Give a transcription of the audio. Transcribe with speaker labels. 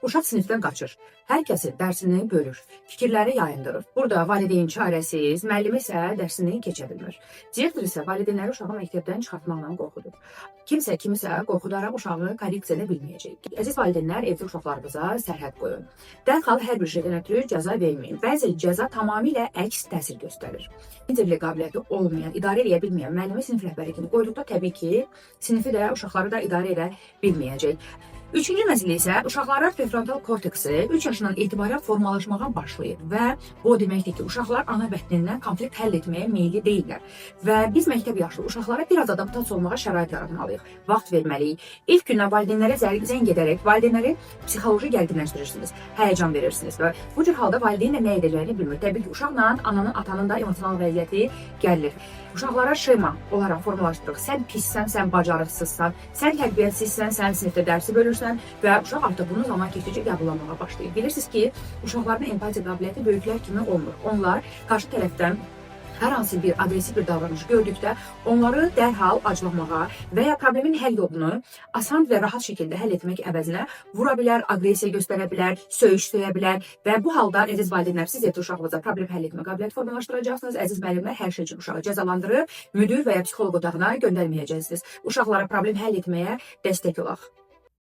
Speaker 1: Uşaq sinifdən qaçır. Hər kəsi dərsini bölür, fikirləri yayındırır. Burada valideyn çarəsiz, müəllim isə dərsini keçə bilmir. Direktor isə valideynləri uşağı məktəbdən çıxartmaqla qorxudur. Kimsə kimisə qorxudaraq uşağı korreksiya edə bilməyəcək. Əziz valideynlər, evdə uşaqlarınıza sərhəd qoyun. Dərhal hər bir şeydən ötürü cəza verməyin. Bəzi cəza tamamilə əks təsir göstərir. İnterli qabiliyyəti olmayan, idarə edə bilməyən müəllimi sinif rəhbəri kimi qoyduqda təbii ki, sinifi də, uşaqları da idarə edə bilməyəcək. Üçüncü məsələ isə uşaqların prefrontal korteksi 3 yaşından etibarən formalaşmağa başlayır və bu deməkdir ki, uşaqlar ana bətnindən konflikt həll etməyə meyilli deyillər və biz məktəb yaşlı uşaqlara biraz adaptasiya olmağa şərait yaratmalıyıq, vaxt verməliyik. İlk gündən valideynlərə zəng edərək valideynləri psixoloji gərginləşdirirsiniz, həyəcan verirsiniz və bu cür halda valideyn nə edəcəyini bilmir. Təbii ki, uşaqla ananın, atanın da emosional vəziyyəti gəlir. Uşaqlara şema olaraq formalaşdırırıq. Sən pissən, sən bacarıqsızsan, sən tərbiyyəsizsən, sən sinifdə dərsi bölürsən və uşaq artıq bunu zaman keçdikcə qəbullanmağa başlayır. Bilirsiniz ki, uşaqların empatiya qabiliyyəti böyüklər kimi olmur. Onlar qarşı tərəfdən hər hansı bir agresiv bir davranış gördükdə onları dərhal aclamağa və ya problemin həll yolunu asan və rahat şəkildə həll etmək əvəzinə vura bilər, agresiya göstərə bilər, söyüş söyə bilər və bu halda əziz valideynlər siz evdə uşağınıza problem həll etmə qabiliyyəti formalaşdıracaqsınız. Əziz müəllimlər hər şey üçün uşağı cəzalandırıb müdir və ya psixoloq otağına göndərməyəcəksiniz. Uşaqlara problem həll etməyə dəstək olaq.